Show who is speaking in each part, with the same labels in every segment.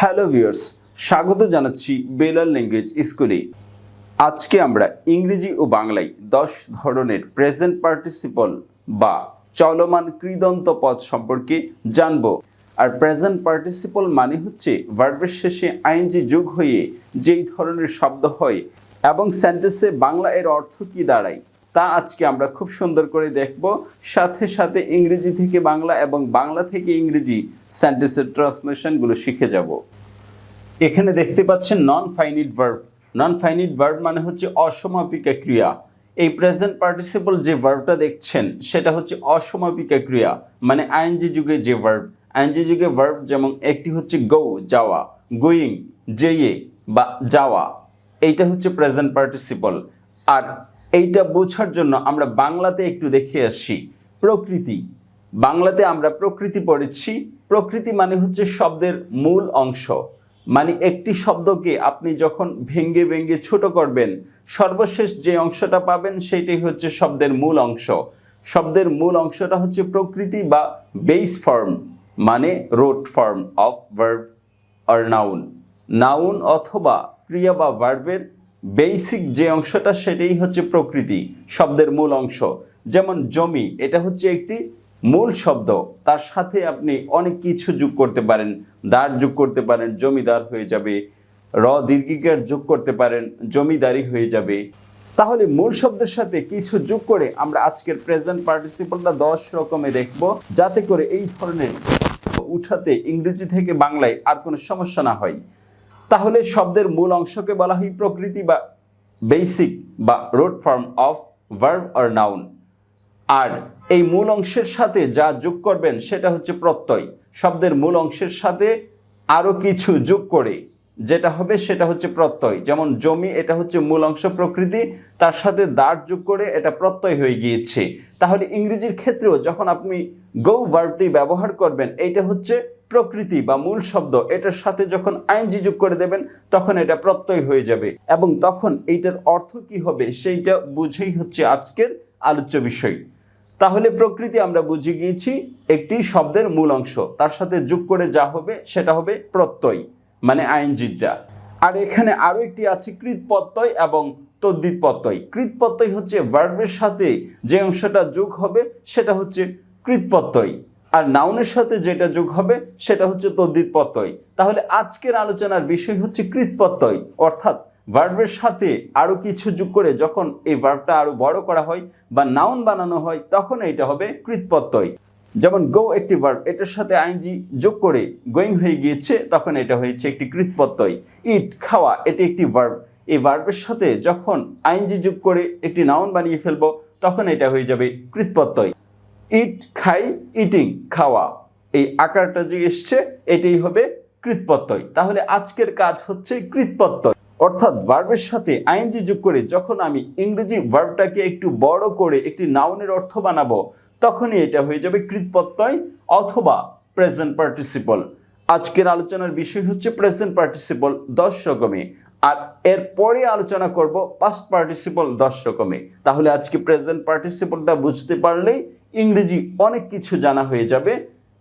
Speaker 1: Hello viewers, স্বাগত জানাচ্ছি Belal language স্কুলে। আজকে আমরা ইংরেজি ও বাংলায় 10 ধরনের প্রেজেন্ট পার্টিসিপল বা চলমান কৃদন্ত পদ সম্পর্কে জানব। আর প্রেজেন্ট পার্টিসিপল মানে হচ্ছে ভার্বের শেষে আইএনজি যোগ হয়ে যেই ধরনের শব্দ হয় এবং সেন্টেন্সে বাংলা এর অর্থ কি দাঁড়ায় তা আজকে আমরা খুব সুন্দর করে দেখব। সাথে সাথে ইংরেজি থেকে বাংলা এবং বাংলা থেকে ইংরেজি সেন্টেন্সের ট্রান্সলেশনগুলো শিখে যাব। এখানে দেখতে পাচ্ছেন non finite verb. Non finite verb মানে হচ্ছে অসমাপিকা ক্রিয়া। এই প্রেজেন্ট পার্টিসিপল যে ভার্বটা দেখছেন সেটা হচ্ছে অসমাপিকা ক্রিয়া, মানে আইএনজি যুগে যে ভার্ব। আইএনজি যুগে ভার্ব যেমন একটি হচ্ছে গো যাওয়া, গোয়িং যেয়ে বা যাওয়া, এইটা হচ্ছে প্রেজেন্ট পার্টিসিপল। আর এইটা বোঝার জন্য আমরা বাংলাতে একটু দেখে আসি। প্রকৃতি, বাংলাতে আমরা প্রকৃতি পড়েছি। প্রকৃতি মানে হচ্ছে শব্দের মূল অংশ, মানে একটি শব্দকে আপনি যখন ভেঙ্গে ভেঙ্গে ছোট করবেন সর্বশেষ যে অংশটা পাবেন সেটাই হচ্ছে শব্দের মূল অংশ। শব্দের মূল অংশটা হচ্ছে প্রকৃতি বা বেস ফর্ম, মানে রুট ফর্ম অফ ভার্ব আর নাউন। নাউন অথবা ক্রিয়া বা ভার্বের বেসিক যে অংশটা সেটাই হচ্ছে প্রকৃতি, শব্দের মূল অংশ। যেমন জমি, এটা হচ্ছে একটি মূল শব্দ, তার সাথে আপনি অনেক কিছু যোগ করতে পারেন। দার যোগ করতে পারেন, জমিদার হয়ে যাবে। দীর্ঘিকার যোগ করতে পারেন, জমিদারি হয়ে যাবে। তাহলে মূল শব্দের সাথে কিছু যোগ করে আমরা আজকের প্রেজেন্ট পার্টিসিপলটা 10 রকমে দেখব, যাতে করে এই ধরনের উঠাতে ইংরেজি থেকে বাংলায় আর কোনো সমস্যা না হয়। তাহলে শব্দের মূল অংশকে বলা হয় প্রকৃতি বা বেসিক বা root form of verb or noun. আর এই মূল অংশের সাথে যা যোগ করবেন সেটা হচ্ছে প্রত্যয়। শব্দের মূল অংশের সাথে আরও কিছু যোগ করে যেটা হবে সেটা হচ্ছে প্রত্যয়। যেমন জমি, এটা হচ্ছে মূল অংশ প্রকৃতি, তার সাথে দাঁড় যোগ করে এটা প্রত্যয় হয়ে গিয়েছে। তাহলে ইংরেজির ক্ষেত্রেও যখন আপনি গো ভার্বটি ব্যবহার করবেন, এইটা হচ্ছে প্রকৃতি বা মূল শব্দ, এটার সাথে যখন আইএনজি যোগ করে দেবেন তখন এটা প্রত্যয় হয়ে যাবে, এবং তখন এইটার অর্থ কি হবে সেইটা বুঝেই হচ্ছে আজকের আলোচ্য বিষয়। তাহলে প্রকৃতি আমরা বুঝে গিয়েছি একটি শব্দের মূল অংশ, তার সাথে যোগ করে যা হবে সেটা হবে প্রত্যয়, মানে আইএনজিটা। আর এখানে আরো একটি আছে কৃত প্রত্যয় এবং তদ্ধিত প্রত্যয়। কৃত প্রত্যয় হচ্ছে ভার্বের সাথে যে অংশটা যোগ হবে সেটা হচ্ছে কৃত প্রত্যয়, আর নাউনের সাথে যেটা যোগ হবে সেটা হচ্ছে তদ্ধিত প্রত্যয়। তাহলে আজকের আলোচনার বিষয় হচ্ছে কৃত প্রত্যয়, অর্থাৎ ভার্বের সাথে আরো কিছু যোগ করে যখন এই ভার্বটা আরো বড় করা হয় বা নাউন বানানো হয় তখন এটা হবে কৃত প্রত্যয়। যেমন গো একটি ভার্ব, এটার সাথে আইএনজি যোগ করে গোয়িং হয়ে গিয়েছে, তখন এটা হয়েছে একটি কৃত প্রত্যয়। ইট খাওয়া, এটি একটি ভার্ব, এই ভার্বের সাথে যখন আইএনজি যোগ করে একটি নাউন বানিয়ে ফেলবো তখন এটা হয়ে যাবে কৃত প্রত্যয়। ইট খাই, ইটিং খাওয়া, এই আকারটা যে এসছে এটাই হবে কৃত প্রত্যয়। তাহলে আজকের কাজ হচ্ছে কৃত প্রত্যয়, অর্থাৎ ভার্বের সাথে আইএনজি যোগ করে যখন আমি ইংরেজি ভার্বটাকে একটু বড় করে একটি নাউনের অর্থ বানাবো তখনই এটা হয়ে যাবে কৃত প্রত্যয় অথবা প্রেজেন্ট পার্টিসিপল। আজকের আলোচনার বিষয় হচ্ছে প্রেজেন্ট পার্টিসিপল 10 রকমে, আর এরপরে আলোচনা করব পাস্ট পার্টিসিপল 10 রকমে। তাহলে আজকে প্রেজেন্ট পার্টিসিপলটা বুঝতে পারলেই ইংরেজি অনেক কিছু জানা হয়ে যাবে,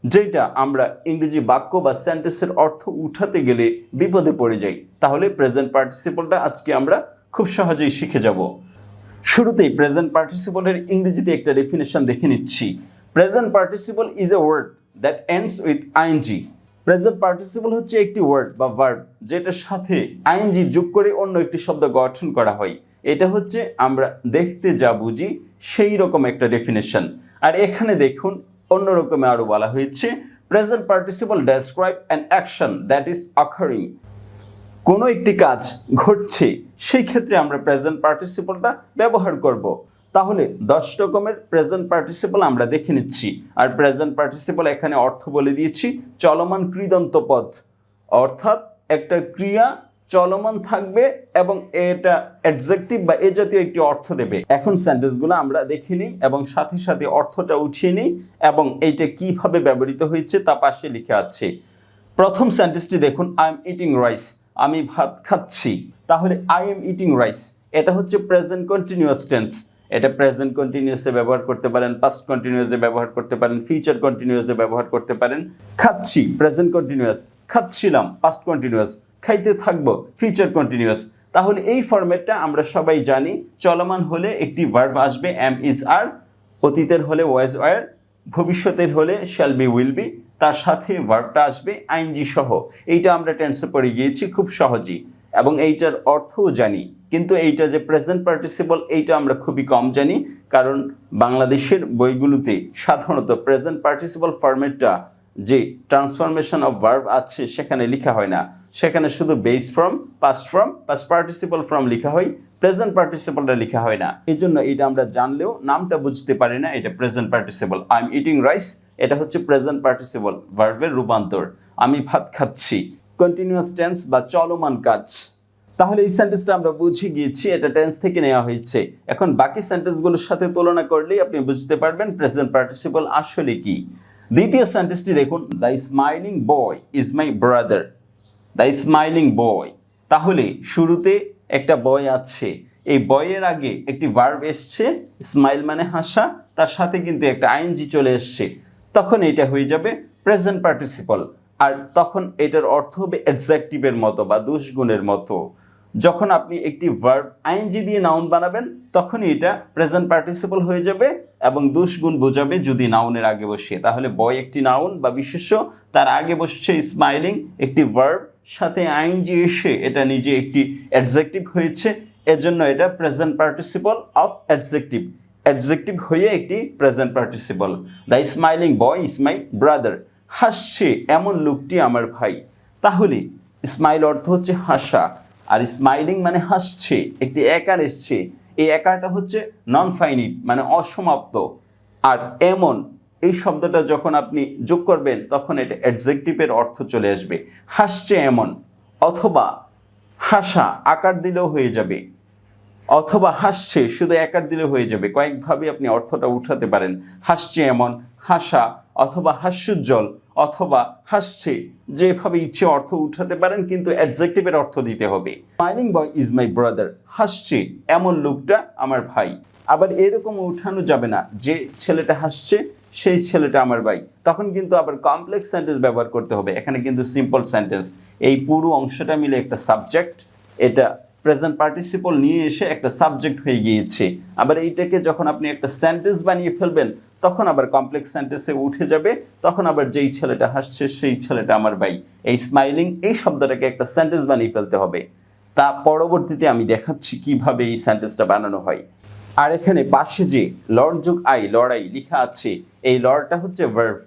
Speaker 1: যেটা আমরা ইংরেজি বাক্য বা সেন্টেন্সের অর্থ উঠাতে গেলে বিপদে পড়ে যাই। তাহলে প্রেজেন্ট পার্টিসিপলটা আজকে আমরা খুব সহজেই শিখে যাব। শুরুতেই প্রেজেন্ট পার্টিসিপলের ইংরেজিতে একটা ডেফিনেশন দেখে নিচ্ছি। Present participle is a word that ends with I N G. Present participle হচ্ছে একটি ওয়ার্ড বা ভার্ব যেটার সাথে আইএনজি যোগ করে অন্য একটি শব্দ গঠন করা হয়। এটা হচ্ছে আমরা দেখতে যা বুঝি সেই রকম একটা ডেফিনেশন। আর এখানে দেখুন অন্যরকমে আরো বলা হয়েছে, present participle describe an action that is occurring. কোনো একটি কাজ ঘটছে সেই ক্ষেত্রে আমরা প্রেজেন্ট পার্টিসিপলটা ব্যবহার করব। তাহলে 10 রকমের প্রেজেন্ট পার্টিসিপল আমরা দেখে নিচ্ছি। আর প্রেজেন্ট পার্টিসিপল এখানে অর্থ বলে দিয়েছি চলমান কৃদন্ত পদ, অর্থাৎ একটা ক্রিয়া চলমান থাকবে এবং এটা অ্যাডজেক্টিভ বা এ জাতীয় একটি অর্থ দেবে। এখন সেন্টেন্সগুলো আমরা দেখে নিই এবং সাথে সাথে অর্থটা উঠিয়ে নিই এবং এইটা কিভাবে ব্যবহৃত হয়েছে তা পাশে লিখে আছে। প্রথম সেন্টেন্সটি দেখুন, আই এম ইটিং রাইস, আমি ভাত খাচ্ছি। তাহলে আই এম ইটিং রাইস এটা হচ্ছে প্রেজেন্ট কন্টিনিউয়াস টেন্স। এটা প্রেজেন্ট কন্টিনিউয়াসে ব্যবহার করতে পারেন, পাস্ট কন্টিনিউয়াসে ব্যবহার করতে পারেন, ফিউচার কন্টিনিউয়াসে ব্যবহার করতে পারেন। খাচ্ছি প্রেজেন্ট কন্টিনিউয়াস, খাচ্ছিলাম পাস্ট কন্টিনিউয়াস, খাইতে থাকবো ফিউচার কন্টিনিউয়াস। তাহলে এই ফরম্যাটটা আমরা সবাই জানি। চলমান হলে একটি ভার্ব আসবে এম ইজ আর, অতীতের হলে ওয়াজ ওয়্যার, ভবিষ্যতের হলে শ্যাল বি উইল বি, তার সাথে ভার্বটা আসবে আইএনজি সহ। এইটা আমরা টেন্সে পড়ে গিয়েছি খুব সহজেই এবং এইটার অর্থও জানি। কিন্তু এইটা যে প্রেজেন্ট পার্টিসিপল এইটা আমরা খুবই কম জানি, কারণ বাংলাদেশের বইগুলোতে সাধারণত প্রেজেন্ট পার্টিসিপল ফরম্যাটটা যে ট্রান্সফরমেশন অফ ভার্ব আছে সেখানে লেখা হয় না। সেখানে শুধু base form, past participle form লেখা হয়, প্রেজেন্ট পার্টিসিপলটা লেখা হয় না। এই জন্য এটা আমরা জানলেও নামটা বুঝতে পারি না এটা present participle. I am eating rice, এটা হচ্ছে প্রেজেন্ট পার্টিসিপল ভার্বের রূপান্তর। আমি ভাত খাচ্ছি, কন্টিনিউয়াস টেন্স বা চলমান কাজ। তাহলে এই সেন্টেন্সটা আমরা বুঝে গিয়েছি এটা টেন্স থেকে নেওয়া হয়েছে। এখন বাকি সেন্টেন্সগুলোর সাথে তুলনা করলেই আপনি বুঝতে পারবেন প্রেজেন্ট পার্টিসিপল আসলে কি। দ্বিতীয় সেন্টেন্সটি দেখুন, the smiling boy is my brother. The smiling boy, তাহলে শুরুতে একটা বয় আছে, এই বয়ের আগে একটি ভার্ব এসছে, স্মাইল মানে হাসা, তার সাথে কিন্তু একটা আইএনজি চলে এসছে, তখন এটা হয়ে যাবে প্রেজেন্ট পার্টিসিপল। আর তখন এটার অর্থ হবে অ্যাডজেক্টিভের মতো বা দুষ্গুণের মতো। যখন আপনি একটি ভার্ব আইএনজি দিয়ে নাউন বানাবেন তখনই এটা প্রেজেন্ট পার্টিসিপল হয়ে যাবে এবং দুষ্গুণ বোঝাবে যদি নাউনের আগে বসে। তাহলে বয় একটি নাউন বা বিশেষ্য, তার আগে বসছে স্মাইলিং একটি ভার্ব, সাথে আইএনজি এসে এটা নিজে একটি অ্যাডজেক্টিভ হয়েছে, এজন্য এটা present participle of adjective. Adjective হয়ে একটি present participle. The smiling boy is my brother, হাসছে এমন লোকটি আমার ভাই। তাহলে স্মাইল অর্থ হচ্ছে হাসা, আর স্মাইলিং মানে হাসছে, একটি একার এসছে, এই একারটা হচ্ছে নন ফাইনিট মানে অসমাপ্ত। আর এমন এই শব্দটা যখন আপনি যোগ করবেন তখন এটা অ্যাডজেক্টিভের অর্থ চলে আসবে, হাসছে এমন, অথবা হাসা আকার দিলেও হয়ে যাবে, অথবা হাসছে শুধু একার দিলে হয়ে যাবে। কয়েকভাবে আপনি অর্থটা উঠাতে পারেন, হাসছে এমন, হাসা, অথবা হাস্যোজ্জ্বল, অথবা হাসছে, যেভাবে ইচ্ছে অর্থ উঠাতে পারেন, কিন্তু অ্যাডজেক্টিভের অর্থ দিতে হবে। Smiling boy is my brother, হাসছে এমন লোকটা আমার ভাই। আবার এরকম উঠানো যাবে না যে ছেলেটা হাসছে সেই ছেলেটা আমার ভাই, তখন কিন্তু আবার কমপ্লেক্স সেন্টেন্স ব্যবহার করতে হবে। এখানে কিন্তু সিম্পল সেন্টেন্স, এই পুরো অংশটা মিলে একটা সাবজেক্ট, এটা প্রেজেন্ট পার্টিসিপল নিয়ে এসে একটা সাবজেক্ট হয়ে গিয়েছে। আবার এইটাকে যখন আপনি একটা সেন্টেন্স বানিয়ে ফেলবেন তখন আবার কমপ্লেক্স সেন্টেন্সে উঠে যাবে, তখন আবার যেই ছেলেটা হাসছে সেই ছেলেটা আমার ভাই। এই স্মাইলিং এই শব্দটাকে একটা সেন্টেন্স বানিয়ে ফেলতে হবে। তা পরবর্তীতে আমি দেখাচ্ছি কিভাবে এই সেন্টেন্সটা বানানো হয়। আর এখানে পাশে যে লড় যোগ আই, লড়াই লেখা আছে, এই লড়টা হচ্ছে ভার্ব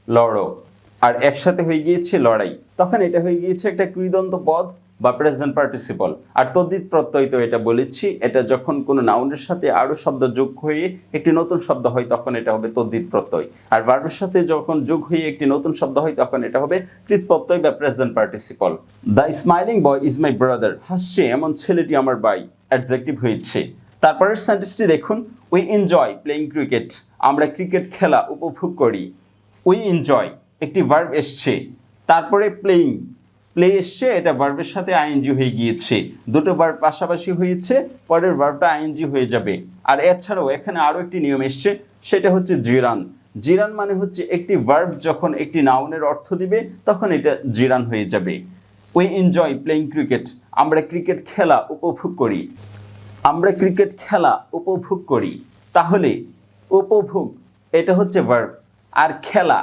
Speaker 1: লড়ো, আর একসাথে হয়ে গিয়েছে লড়াই, তখন এটা হয়ে গিয়েছে একটা কৃদন্ত পদ বা প্রেজেন্ট পার্টিসিপল। আর তদ্ধিত প্রত্যয় তো এটা বলেছি, এটা যখন কোনো নাউনের সাথে আরো শব্দ যোগ হয়ে একটি নতুন শব্দ হয় তখন এটা হবে তদ্ধিত প্রত্যয়। আর ভার্বের সাথে যখন যোগ হয়ে একটি নতুন শব্দ হয় তখন এটা হবে কৃত প্রত্যয় বা present participle. The smiling boy is my brother, হাসছে এমন ছেলেটি আমার ভাই, অ্যাডজেক্টিভ হয়েছে। তারপরের সেন্টেন্সটি দেখুন, উই এনজয় প্লেইং ক্রিকেট, আমরা ক্রিকেট খেলা উপভোগ করি। উই এনজয় একটি ভার্ব এসছে, তারপরে প্লেইং, প্লে এসছে, এটা ভার্বের সাথে আইএনজি হয়ে গিয়েছে, দুটো ভার্ব পাশাপাশি হয়েছে, পরের ভার্বটা আইএনজি হয়ে যাবে। আর এছাড়াও এখানে আরো একটি নিয়ম এসছে, সেটা হচ্ছে জিরান। জিরান মানে হচ্ছে একটি ভার্ব যখন একটি নাউনের অর্থ দিবে তখন এটা জিরান হয়ে যাবে। উই এনজয় প্লেইং ক্রিকেট, আমরা ক্রিকেট খেলা উপভোগ করি। আমরা ক্রিকেট খেলা উপভোগ করি, তাহলে উপভোগ এটা হচ্ছে ভার্ব, আর খেলা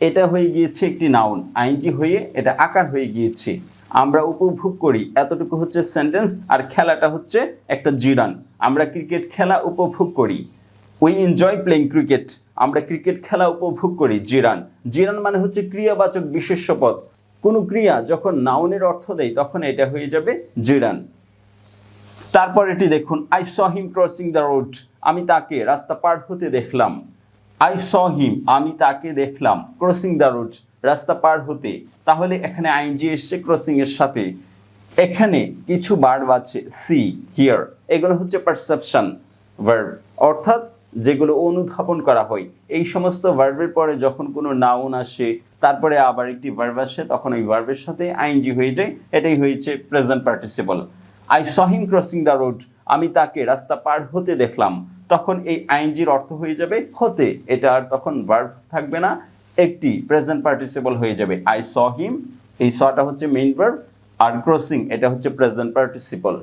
Speaker 1: এটা হয়ে গিয়েছে একটি নাউন, আইএনজি হয়ে এটা আকার হয়ে গিয়েছে। আমরা উপভোগ করি এতটুকু হচ্ছে সেন্টেন্স, আর খেলাটা হচ্ছে একটা জিরান। আমরা ক্রিকেট খেলা উপভোগ করি। উই এনজয় প্লেইং ক্রিকেট, আমরা ক্রিকেট খেলা উপভোগ করি, জিরান। জিরান মানে হচ্ছে ক্রিয়াবাচক বিশেষ্য পদ, কোনো ক্রিয়া যখন নাউনের অর্থ দেয় তখন এটা হয়ে যাবে জিরান। তারপর এটি দেখুন, I saw him crossing the road, আমি তাকে রাস্তা পার হতে দেখলাম। আই স হিম, আমি তাকে দেখলাম, ক্রসিং দ্য রোড, রাস্তা পার হতে, তাহলে এখানে আইএনজি এসছে ক্রসিং এর সাথে। এখানে কিছু ভার্ব আছে, সি, হিয়ার, এগুলো হচ্ছে পারসেপশন ভার্ব, অর্থাৎ যেগুলো অনুধাবন করা হয়। এই সমস্ত ভার্বের পরে যখন কোনো নাউন আসে তারপরে আবার একটি ভার্ব আসে তখন ওই ভার্বের সাথে আইএনজি হয়ে যায়, এটাই হয়েছে present participle. I saw him crossing the road, আমি তাকে রাস্তা পার হতে দেখলাম, তখন এই আইএনজির অর্থ হয়ে যাবে হতে, এটা আর তখন ভার্ব থাকবে না, একটি প্রেজেন্ট পার্টিসিপল হয়ে যাবে। আই স হিম এই সটা হচ্ছে মেইন ভার্ব, আর ক্রসিং এটা হচ্ছে present participle.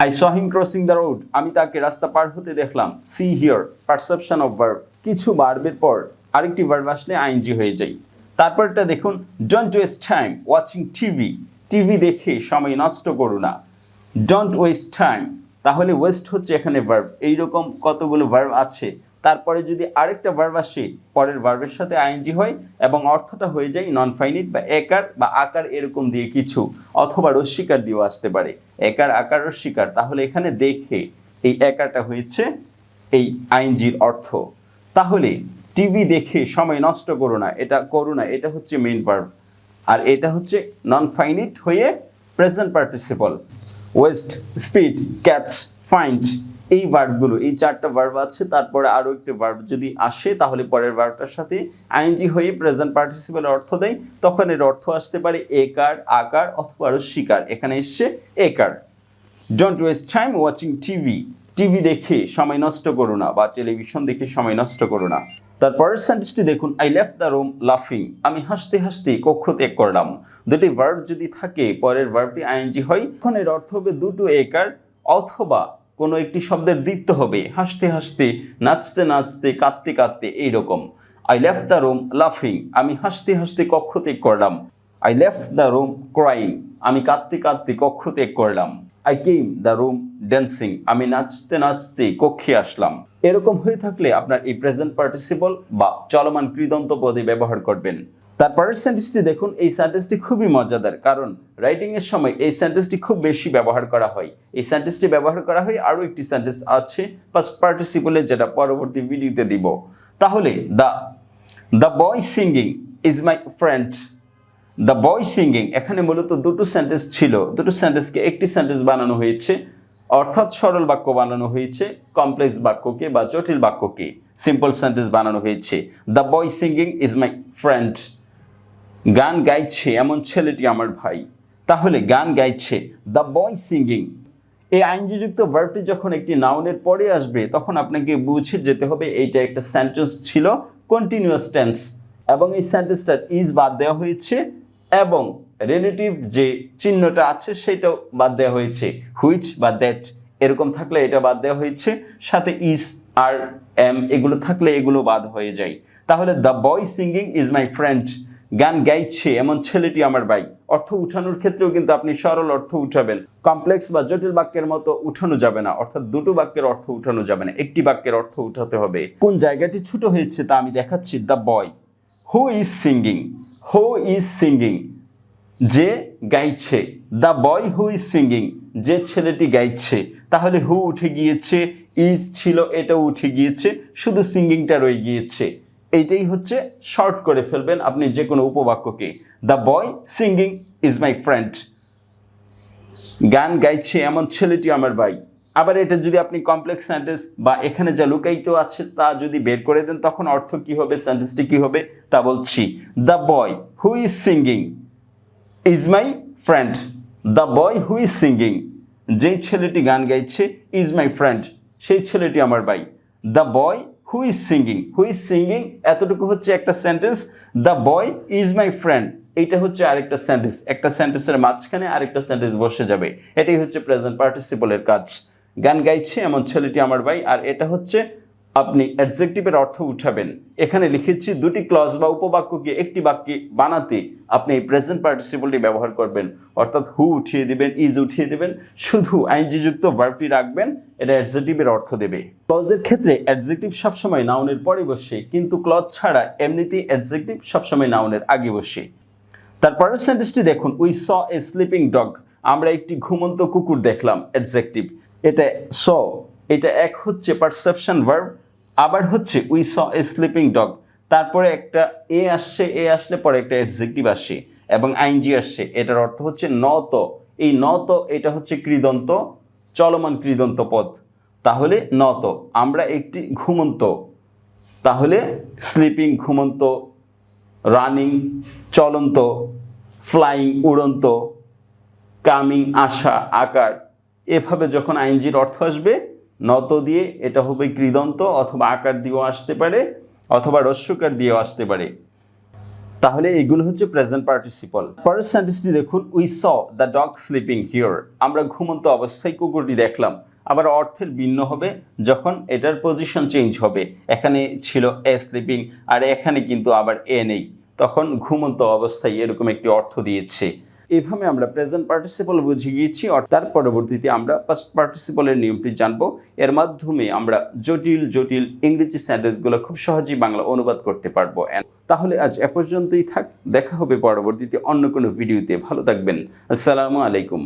Speaker 1: I saw him crossing the road, আমি তাকে রাস্তা পার হতে দেখলাম। C here, perception of verb, কিছু ভার্বের পর আরেকটি ভার্ব আসলে আইএনজি হয়ে যায়। তারপরটা দেখুন, don't waste time watching TV, TV দেখে সময় নষ্ট করো না। ডোন্ট ওয়েস্ট টাইম, তাহলে ওয়েস্ট হচ্ছে এখানে ভার্ব, এইরকম কতগুলো ভার্ব আছে, তারপরে যদি আরেকটা ভার্ব আসে পরের ভার্বের সাথে আইএনজি হয় এবং অর্থটা হয়ে যায় নন ফাইনিট বা একার বা আকার এরকম দিয়ে কিছু, অথবা রস্বীকার দিয়েও আসতে পারে, একার আকার রস্বীকার। তাহলে এখানে দেখে এই একারটা হয়েছে এই আইএনজির অর্থ। তাহলে টিভি দেখে সময় নষ্ট করো না, এটা হচ্ছে মেইন ভার্ব, আর এটা হচ্ছে নন ফাইনিট হয়ে present participle. West, speed, catch, find, এই ভার্বগুলো, এই চারটা ভার্ব আছে, তারপরে আরো একটি ভার্ব যদি আসে তাহলে পরের ভার্বটার সাথে আইএনজি হয়ে প্রেজেন্ট পার্টিসিপলের অর্থ দেয়, তখন এর অর্থ আসতে পারে একার আকার অথবা রস্বীকার। এখানে এসছে একার। Don't waste time watching TV, TV দেখে সময় নষ্ট করো না বা টেলিভিশন দেখে সময় নষ্ট করো না। তারপরের সেন্টেন্সটি দেখুন, আই লেফট দ্য রুম লাফিং, আমি হাসতে হাসতে কক্ষ ত্যাগ করলাম। দুটি ভার্ব যদি থাকে পরের ভার্বটি আইএনজি হয়, তখন এর অর্থ হবে দুটো একার অথবা কোনো একটি শব্দের দ্বিত্ব হবে, হাসতে হাসতে, নাচতে নাচতে, কাঁদতে কাঁদতে, এইরকম। আই লেফট দ্য রুম লাফিং, আমি হাসতে হাসতে কক্ষ ত্যাগ করলাম। I left the room crying, আমি কাঁদতে কাঁদতে কক্ষ ত্যাগ করলাম। I came the room dancing, আমি নাচতে নাচতে কক্ষে আসলাম। এরকম হয়ে থাকলে আপনার এই প্রেজেন্ট পার্টিসিপল বা চলমান কৃদন্ত পদে ব্যবহার করবেন। তারপরের সেন্টেন্সটি দেখুন, এই সেন্টেন্সটি খুবই মজাদার, কারণ রাইটিং এর সময় এই সেন্টেন্সটি খুব বেশি ব্যবহার করা হয়। এই সেন্টেন্সটি ব্যবহার করা হয় আরো একটি সেন্টেন্স আছে ফার্স্ট পার্টিসিপলে, যেটা পরবর্তী ভিডিওতে দিব। তাহলে the boy singing is my friend, the boy singing, এখানে মূলত দুটো সেন্টেন্স ছিল, দুটো সেন্টেন্সকে একটি সেন্টেন্স বানানো হয়েছে, অর্থাৎ সরল বাক্য বানানো হয়েছে, কমপ্লেক্স বাক্যকে বা জটিল বাক্যকে সিম্পল সেন্টেন্স বানানো হয়েছে। The boy singing is my friend, গান গাইছে এমন ছেলেটি আমার ভাই। তাহলে গান গাইছে, দ্য বয় সিঙ্গিং, এই আইনজিযুক্ত ভার্বটি যখন একটি নাউনের পরে আসবে তখন আপনাকে বুঝে যেতে হবে এইটা একটা সেন্টেন্স ছিল কন্টিনিউয়াস টেন্স, এবং এই সেন্টেন্সটার ইজ বাদ দেওয়া হয়েছে এবং রিলেটিভ যে চিহ্নটা আছে সেটাও বাদ দেওয়া হয়েছে, হুইচ বা দ্যাট এরকম থাকলে এটা বাদ দেওয়া হয়েছে, সাথে ইজ আর এম এগুলো থাকলে এগুলো বাদ হয়ে যায়। তাহলে the boy singing is my friend, গান গাইছে এমন ছেলেটি আমার ভাই। অর্থ উঠানোর ক্ষেত্রেও কিন্তু আপনি সরল অর্থ উঠাবেন, কমপ্লেক্স বা জটিল বাক্যের মতো উঠানো যাবে না, অর্থাৎ দুটো বাক্যের অর্থ উঠানো যাবে না, একটি বাক্যের অর্থ উঠাতে হবে। কোন জায়গাটি ছোট হয়েছে তা আমি দেখাচ্ছি। The boy who is singing, who is singing, যে গাইছে, the boy who is singing, যে ছেলেটি গাইছে। তাহলে হু উঠে গিয়েছে, ইজ ছিল এটাও উঠে গিয়েছে, শুধু সিঙ্গিংটা রয়ে গিয়েছে। এইটাই হচ্ছে শর্ট করে ফেলবেন আপনি যে কোনো উপবাক্যকে। The boy singing is my friend, গান গাইছে এমন ছেলেটি আমার ভাই। আবার এটা যদি আপনি কমপ্লেক্স সেন্টেন্স বা এখানে যা লুকায়িত আছে তা যদি বের করে দেন তখন অর্থ কি হবে, সেন্টেন্সটি কি হবে তা বলছি। The boy who is singing is my friend, the boy who is singing, যেই ছেলেটি গান গাইছে, ইজ মাই ফ্রেন্ড, সেই ছেলেটি আমার ভাই। The boy who is singing, who is singing এতটুকু হচ্ছে একটা sentence, the boy is my friend এইটা হচ্ছে আরেকটা সেন্টেন্স, একটা সেন্টেন্সের মাঝখানে আরেকটা সেন্টেন্স বসে যাবে, এটাই হচ্ছে প্রেজেন্ট পার্টিসিপলের কাজ। গান গাইছে এমন ছেলেটি আমার ভাই, আর এটা হচ্ছে আপনি অ্যাডজেক্টিভের অর্থ উঠাবেন। এখানে লিখেছি দুটি ক্লজ বা উপবাক্যকে একটি বাক্যে বানাতে আপনি এই প্রেজেন্ট পার্টিসিপলটি ব্যবহার করবেন, অর্থাৎ হু উঠিয়ে দিবেন, ইজ উঠিয়ে দিবেন, শুধু আইএনজিযুক্ত ভার্বটি রাখবেন, এটা অ্যাডজেক্টিভের অর্থ দেবে। ক্লজের ক্ষেত্রে অ্যাডজেক্টিভ সবসময় নাউনের পরে বসে, কিন্তু ক্লজ ছাড়া এমনিতেই অ্যাডজেক্টিভ সবসময় নাউনের আগে বসে। তারপরের সেন্টেন্সটি দেখুন, we saw A sleeping dog, আমরা একটি ঘুমন্ত কুকুর দেখলাম, অ্যাডজেক্টিভ। এটা স, এটা এক হচ্ছে পারসেপশন ভার্ব, আবার হচ্ছে we saw A sleeping dog, তারপরে একটা এ আসছে, এ আসলে পরে একটা অ্যাডজেক্টিভ আসে এবং আইএনজি আসছে, এটার অর্থ হচ্ছে নত। এই নত এটা হচ্ছে কৃদন্ত, চলমান কৃদন্ত পদ। তাহলে নত, আমরা একটি ঘুমন্ত, তাহলে স্লিপিং ঘুমন্ত, রানিং চলন্ত, ফ্লাইং উড়ন্ত, কামিং আসা আকার, এভাবে যখন আইএনজির অর্থ আসবে নত দিয়ে এটা হবে কৃদন্ত, অথবা আকার দিয়েও আসতে পারে, অথবা রস্যকার দিয়েও আসতে পারে। তাহলে এগুলো হচ্ছে প্রেজেন্ট পার্টিসিপল। পরের সেন্টেন্সটি দেখুন, we saw the dog sleeping here. আমরা ঘুমন্ত অবস্থায় কুকুরটি দেখলাম। আবার অর্থের ভিন্ন হবে যখন এটার পজিশন চেঞ্জ হবে। এখানে ছিল এ স্লিপিং, আর এখানে কিন্তু আবার এ নেই, তখন ঘুমন্ত অবস্থায় এরকম একটি অর্থ দিয়েছে। এইভাবে আমরা প্রেজেন্ট পার্টিসিপল বুঝে গিয়েছি। তার পরবর্তীতে আমরা পাস্ট পার্টিসিপলের নিয়মটি জানবো। এর মাধ্যমে আমরা জটিল জটিল ইংরেজি সেন্টেন্সগুলো খুব সহজেই বাংলা অনুবাদ করতে পারবো। তাহলে আজ এ পর্যন্তই থাক, দেখা হবে পরবর্তীতে অন্য কোনো ভিডিওতে। ভালো থাকবেন। আসসালামু আলাইকুম।